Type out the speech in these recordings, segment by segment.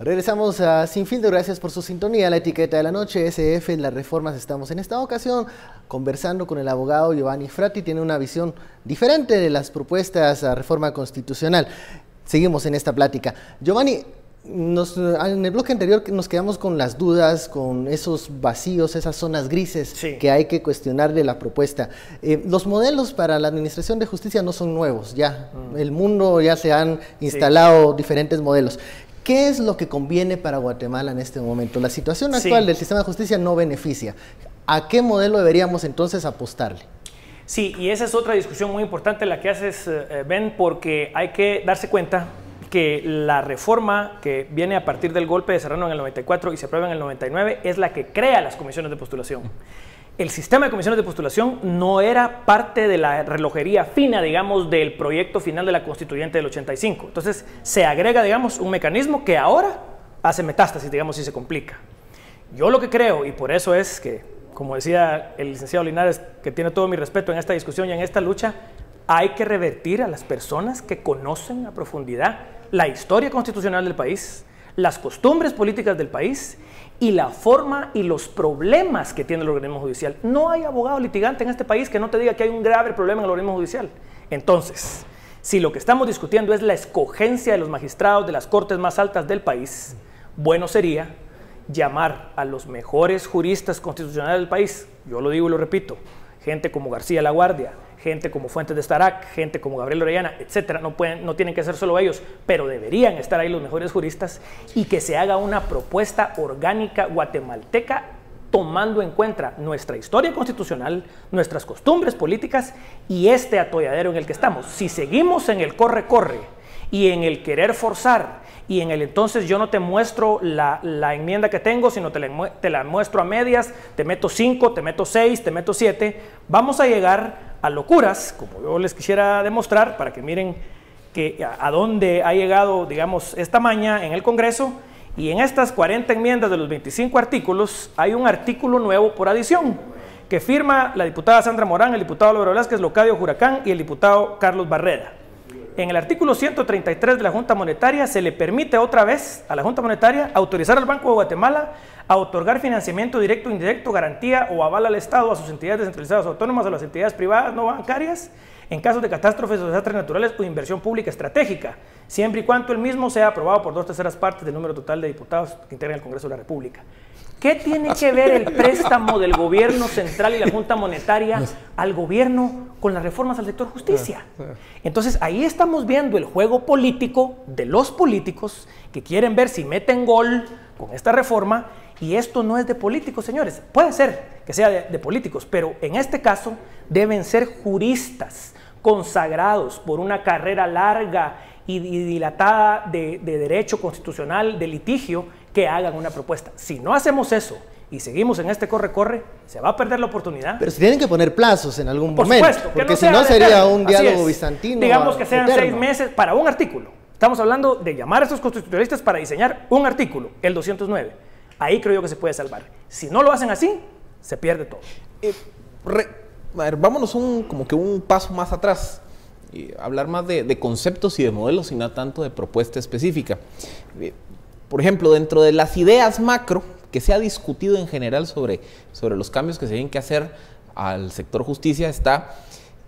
Regresamos a Sin Filtro, gracias por su sintonía. La etiqueta de la noche, SF, las reformas. Estamos en esta ocasión conversando con el abogado Giovanni Frati. Tiene una visión diferente de las propuestas a reforma constitucional. Seguimos en esta plática. Giovanni, en el bloque anterior nos quedamos con las dudas, con esos vacíos, esas zonas grises que hay que cuestionar de la propuesta. Los modelos para la administración de justicia no son nuevos, ya. El mundo ya se han instalado diferentes modelos. ¿Qué es lo que conviene para Guatemala en este momento? La situación actual del sistema de justicia no beneficia. ¿A qué modelo deberíamos entonces apostarle? Sí, y esa es otra discusión muy importante la que haces, Ben, porque hay que darse cuenta que la reforma que viene a partir del golpe de Serrano en el 94 y se aprueba en el 99 es la que crea las comisiones de postulación. El sistema de comisiones de postulación no era parte de la relojería fina, digamos, del proyecto final de la constituyente del 85. Entonces, se agrega, digamos, un mecanismo que ahora hace metástasis, digamos, y se complica. Yo lo que creo, y por eso es que, como decía el licenciado Linares, que tiene todo mi respeto en esta discusión y en esta lucha, hay que revertir a las personas que conocen a profundidad la historia constitucional del país, las costumbres políticas del país y la forma y los problemas que tiene el organismo judicial. No hay abogado litigante en este país que no te diga que hay un grave problema en el organismo judicial. Entonces, si lo que estamos discutiendo es la escogencia de los magistrados de las cortes más altas del país, bueno sería llamar a los mejores juristas constitucionales del país, yo lo digo y lo repito, gente como García Laguardia, gente como Fuentes de Estarac, gente como Gabriel Orellana, etcétera, no tienen que ser solo ellos, pero deberían estar ahí los mejores juristas y que se haga una propuesta orgánica guatemalteca tomando en cuenta nuestra historia constitucional, nuestras costumbres políticas y este atolladero en el que estamos. Si seguimos en el corre-corre y en el querer forzar y en el entonces yo no te muestro la enmienda que tengo, sino te la muestro a medias, te meto 5, te meto 6, te meto 7, vamos a llegar a locuras, como yo les quisiera demostrar, para que miren que a dónde ha llegado, digamos, esta maña en el Congreso, y en estas 40 enmiendas de los 25 artículos, hay un artículo nuevo por adición, que firma la diputada Sandra Morán, el diputado Álvaro Velázquez, Locadio Juracán y el diputado Carlos Barreda. En el artículo 133 de la Junta Monetaria se le permite otra vez a la Junta Monetaria autorizar al Banco de Guatemala a otorgar financiamiento directo, indirecto, garantía o aval al Estado, a sus entidades descentralizadas autónomas, a las entidades privadas no bancarias, en casos de catástrofes o desastres naturales o inversión pública estratégica, siempre y cuando el mismo sea aprobado por 2/3 partes del número total de diputados que integran el Congreso de la República. ¿Qué tiene que ver el préstamo del gobierno central y la Junta Monetaria al gobierno con las reformas al sector justicia? Entonces ahí estamos viendo el juego político de los políticos que quieren ver si meten gol con esta reforma, y esto no es de políticos, señores. Puede ser que sea de políticos, pero en este caso deben ser juristas consagrados por una carrera larga y dilatada de derecho constitucional, de litigio, que hagan una propuesta. Si no hacemos eso y seguimos en este corre-corre, se va a perder la oportunidad. Pero si tienen que poner plazos en algún momento, supuesto, porque si no sería un diálogo bizantino. Digamos que sean eterno. 6 meses para un artículo. Estamos hablando de llamar a estos constitucionalistas para diseñar un artículo, el 209. Ahí creo yo que se puede salvar. Si no lo hacen así, se pierde todo. A ver, vámonos como que un paso más atrás. Y hablar más de conceptos y de modelos y no tanto de propuesta específica. Por ejemplo, dentro de las ideas macro que se ha discutido en general sobre los cambios que se tienen que hacer al sector justicia está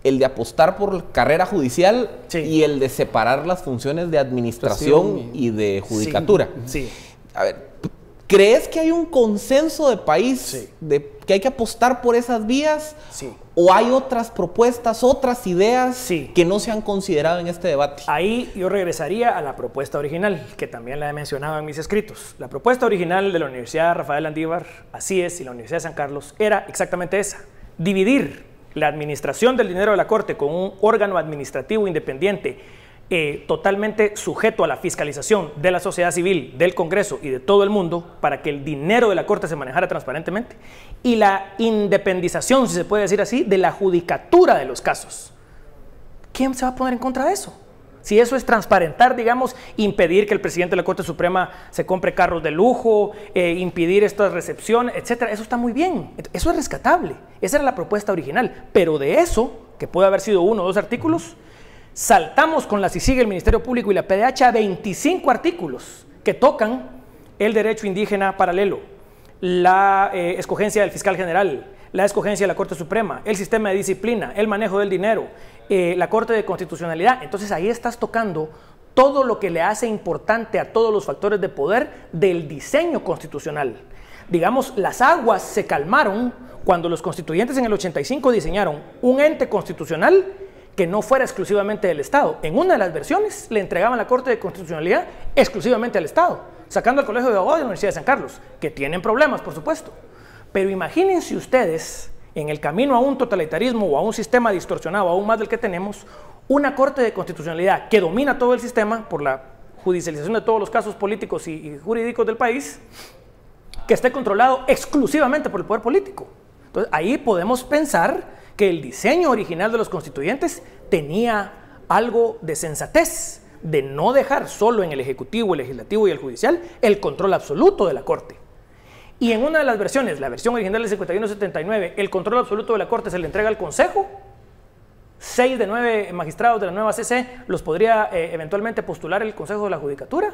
el de apostar por carrera judicial y el de separar las funciones de administración y de judicatura. A ver, ¿crees que hay un consenso de país de que hay que apostar por esas vías? ¿O hay otras propuestas, otras ideas que no se han considerado en este debate? Ahí yo regresaría a la propuesta original, que también la he mencionado en mis escritos. La propuesta original de la Universidad Rafael Landívar, así es, y la Universidad de San Carlos, era exactamente esa: dividir la administración del dinero de la Corte con un órgano administrativo independiente totalmente sujeto a la fiscalización de la sociedad civil, del Congreso y de todo el mundo, para que el dinero de la Corte se manejara transparentemente, y la independización, si se puede decir así, de la judicatura de los casos. ¿Quién se va a poner en contra de eso? Si eso es transparentar, digamos, impedir que el presidente de la Corte Suprema se compre carros de lujo, impedir estas recepciones, etcétera, eso está muy bien, eso es rescatable. Esa era la propuesta original, pero de eso, que puede haber sido 1 o 2 artículos, saltamos con la CICIG, el Ministerio Público y la PDH a 25 artículos que tocan el derecho indígena paralelo, la escogencia del fiscal general, la escogencia de la Corte Suprema, el sistema de disciplina, el manejo del dinero, la Corte de Constitucionalidad. Entonces ahí estás tocando todo lo que le hace importante a todos los factores de poder del diseño constitucional. Digamos, las aguas se calmaron cuando los constituyentes en el 85 diseñaron un ente constitucional que no fuera exclusivamente del Estado. En una de las versiones le entregaban la Corte de Constitucionalidad exclusivamente al Estado, sacando al Colegio de Abogados de la Universidad de San Carlos, que tienen problemas, por supuesto. Pero imagínense ustedes, en el camino a un totalitarismo o a un sistema distorsionado aún más del que tenemos, una Corte de Constitucionalidad que domina todo el sistema por la judicialización de todos los casos políticos y jurídicos del país, que esté controlado exclusivamente por el poder político. Entonces, ahí podemos pensar que el diseño original de los constituyentes tenía algo de sensatez, de no dejar solo en el Ejecutivo, el Legislativo y el Judicial el control absoluto de la Corte. Y en una de las versiones, la versión original del 51-79, el control absoluto de la Corte se le entrega al Consejo. 6 de 9 magistrados de la nueva CC los podría eventualmente postular el Consejo de la Judicatura.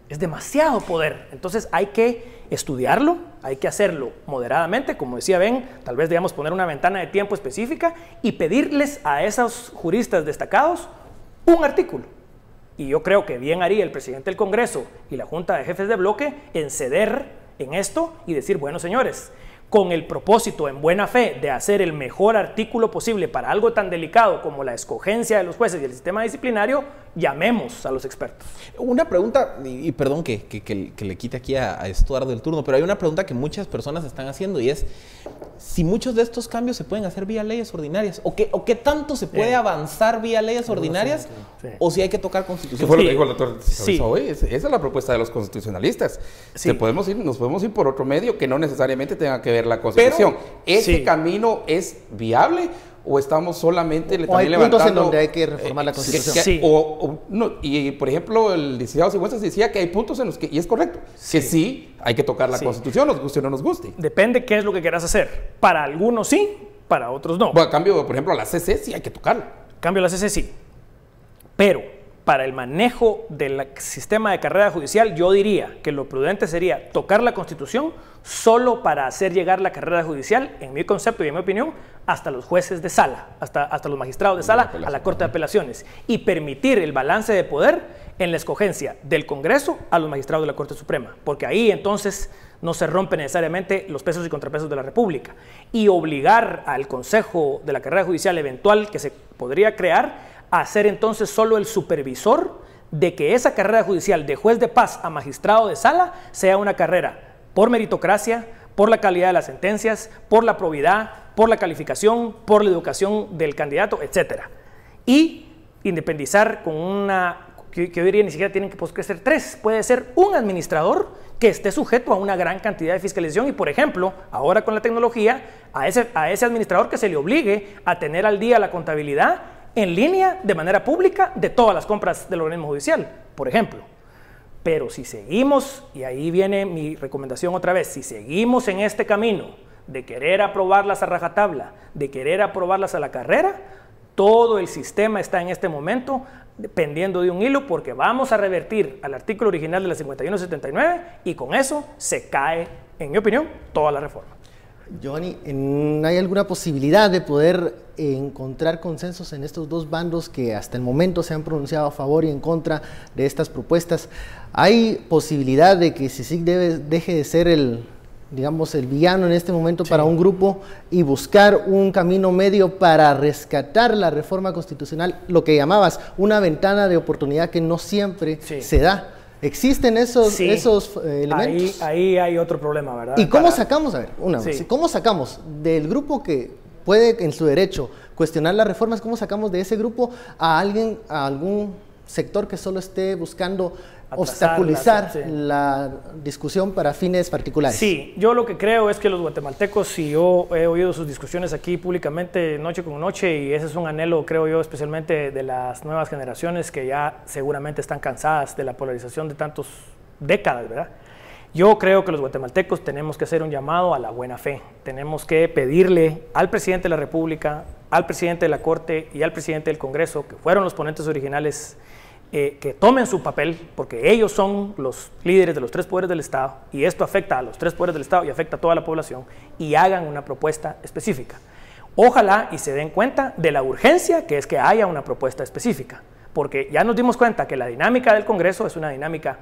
Es demasiado poder. Entonces hay que estudiarlo, hay que hacerlo moderadamente, como decía Ben, tal vez debamos poner una ventana de tiempo específica y pedirles a esos juristas destacados un artículo. Y yo creo que bien haría el presidente del Congreso y la Junta de Jefes de Bloque en ceder en esto y decir, bueno, señores, con el propósito en buena fe de hacer el mejor artículo posible para algo tan delicado como la escogencia de los jueces y el sistema disciplinario, llamemos a los expertos. Una pregunta, y perdón que le quite aquí a Estuardo el turno, pero hay una pregunta que muchas personas están haciendo y es si muchos de estos cambios se pueden hacer vía leyes ordinarias o qué tanto se puede avanzar vía leyes ordinarias o si hay que tocar constitución. ¿Qué fue lo que dijo el doctor? Sí. Esa es la propuesta de los constitucionalistas. Sí. Nos podemos ir por otro medio que no necesariamente tenga que ver la Constitución. Pero, ¿ese camino es viable o estamos solamente también levantando? Hay puntos en donde hay que reformar la Constitución. Sí. No, y por ejemplo, el licenciado Sigüenza decía que hay puntos en los que, y es correcto, que sí hay que tocar la Constitución, nos guste o no nos guste. Depende qué es lo que quieras hacer. Para algunos sí, para otros no. Bueno, a cambio, por ejemplo, a la CC sí hay que tocarla. A cambio, a la CC sí. Pero para el manejo del sistema de carrera judicial, yo diría que lo prudente sería tocar la Constitución solo para hacer llegar la carrera judicial, en mi concepto y en mi opinión, hasta los jueces de sala, hasta los magistrados de sala, a la Corte de Apelaciones, y permitir el balance de poder en la escogencia del Congreso a los magistrados de la Corte Suprema, porque ahí entonces no se rompen necesariamente los pesos y contrapesos de la República, y obligar al Consejo de la Carrera Judicial eventual que se podría crear a ser entonces solo el supervisor de que esa carrera judicial de juez de paz a magistrado de sala sea una carrera por meritocracia, por la calidad de las sentencias, por la probidad, por la calificación, por la educación del candidato, etc. Y independizar con una, que yo diría ni siquiera tienen que crecer 3, puede ser un administrador que esté sujeto a una gran cantidad de fiscalización y, por ejemplo, ahora con la tecnología, a ese administrador que se le obligue a tener al día la contabilidad en línea, de manera pública, de todas las compras del organismo judicial, por ejemplo. Pero si seguimos, y ahí viene mi recomendación otra vez, si seguimos en este camino de querer aprobarlas a rajatabla, de querer aprobarlas a la carrera, todo el sistema está en este momento dependiendo de un hilo porque vamos a revertir al artículo original de la 51-79 y con eso se cae, en mi opinión, toda la reforma. Giovanni, ¿hay alguna posibilidad de poder encontrar consensos en estos dos bandos que hasta el momento se han pronunciado a favor y en contra de estas propuestas? ¿Hay posibilidad de que CICIG deje de ser el villano en este momento para un grupo y buscar un camino medio para rescatar la reforma constitucional, lo que llamabas una ventana de oportunidad que no siempre se da? ¿Existen esos elementos? Ahí hay otro problema, ¿verdad? ¿Y cómo sacamos, cómo sacamos del grupo que puede en su derecho cuestionar las reformas, cómo sacamos de ese grupo a algún sector que solo esté buscando obstaculizar la discusión para fines particulares? Sí, yo lo que creo es que los guatemaltecos, y yo he oído sus discusiones aquí públicamente noche con noche, y ese es un anhelo, creo yo, especialmente de las nuevas generaciones que ya seguramente están cansadas de la polarización de tantas décadas, ¿verdad? Yo creo que los guatemaltecos tenemos que hacer un llamado a la buena fe. Tenemos que pedirle al presidente de la República, al presidente de la Corte y al presidente del Congreso, que fueron los ponentes originales que tomen su papel, porque ellos son los líderes de los 3 poderes del Estado, y esto afecta a los 3 poderes del Estado y afecta a toda la población, y hagan una propuesta específica. Ojalá y se den cuenta de la urgencia que es que haya una propuesta específica, porque ya nos dimos cuenta que la dinámica del Congreso es una dinámica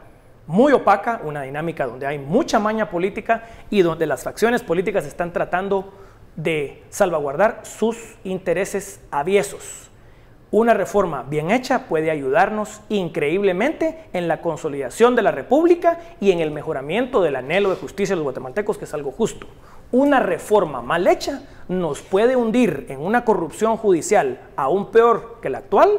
muy opaca, una dinámica donde hay mucha maña política y donde las facciones políticas están tratando de salvaguardar sus intereses aviesos. Una reforma bien hecha puede ayudarnos increíblemente en la consolidación de la República y en el mejoramiento del anhelo de justicia de los guatemaltecos, que es algo justo. Una reforma mal hecha nos puede hundir en una corrupción judicial aún peor que la actual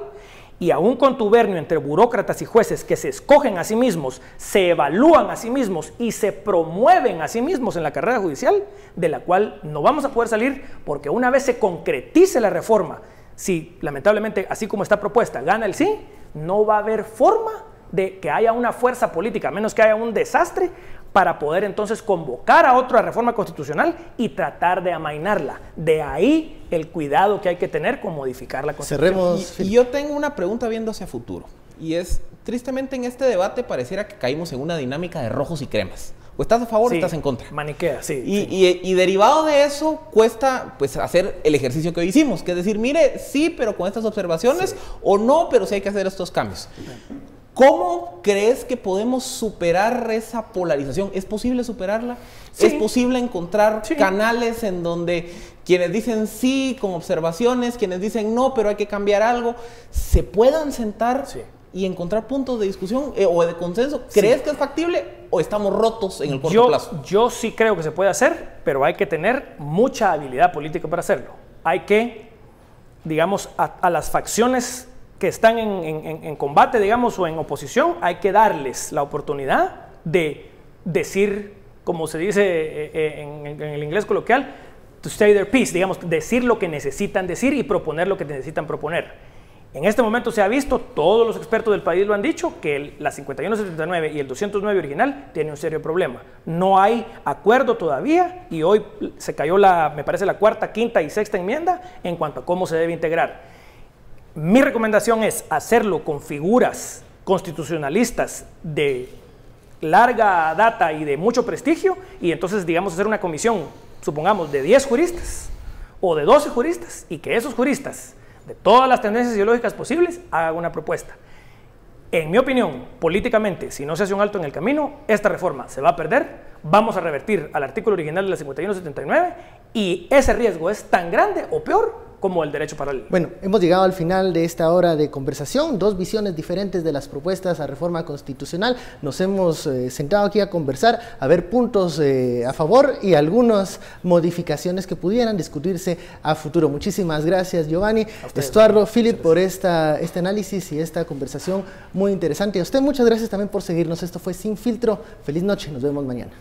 y a un contubernio entre burócratas y jueces que se escogen a sí mismos, se evalúan a sí mismos y se promueven a sí mismos en la carrera judicial, de la cual no vamos a poder salir, porque una vez se concretice la reforma, si lamentablemente, así como está propuesta, gana el sí, no va a haber forma de que haya una fuerza política, a menos que haya un desastre, para poder entonces convocar a otra reforma constitucional y tratar de amainarla. De ahí el cuidado que hay que tener con modificar la Constitución. Y yo tengo una pregunta viendo hacia futuro, y es, tristemente en este debate pareciera que caímos en una dinámica de rojos y cremas. O estás a favor o estás en contra. Maniquea, sí. Y derivado de eso, cuesta pues hacer el ejercicio que hoy hicimos, que es decir, mire, sí, pero con estas observaciones, o no, pero sí hay que hacer estos cambios. ¿Cómo crees que podemos superar esa polarización? ¿Es posible superarla? Sí. ¿Es posible encontrar canales en donde quienes dicen sí con observaciones, quienes dicen no, pero hay que cambiar algo, se puedan sentar y encontrar puntos de discusión o de consenso? ¿Crees que es factible o estamos rotos en el corto plazo? Yo sí creo que se puede hacer, pero hay que tener mucha habilidad política para hacerlo. Hay que, digamos, a las facciones que están en combate, digamos, o en oposición, hay que darles la oportunidad de decir, como se dice en el inglés coloquial, to say their piece, digamos, decir lo que necesitan decir y proponer lo que necesitan proponer. En este momento se ha visto, todos los expertos del país lo han dicho, que la 5179 y el 209 original tienen un serio problema. No hay acuerdo todavía y hoy se cayó me parece la 4ª, 5ª y 6ª enmienda en cuanto a cómo se debe integrar. Mi recomendación es hacerlo con figuras constitucionalistas de larga data y de mucho prestigio, y entonces, digamos, hacer una comisión, supongamos, de 10 juristas o de 12 juristas, y que esos juristas, de todas las tendencias ideológicas posibles, hagan una propuesta. En mi opinión, políticamente, si no se hace un alto en el camino, esta reforma se va a perder, vamos a revertir al artículo original de la 5179, y ese riesgo es tan grande o peor como el derecho paralelo. Bueno, hemos llegado al final de esta hora de conversación, 2 visiones diferentes de las propuestas a reforma constitucional. Nos hemos sentado aquí a conversar, a ver puntos a favor y algunas modificaciones que pudieran discutirse a futuro. Muchísimas gracias, Giovanni, Estuardo, Philip, por este análisis y esta conversación muy interesante. A usted muchas gracias también por seguirnos. Esto fue Sin Filtro. Feliz noche, nos vemos mañana.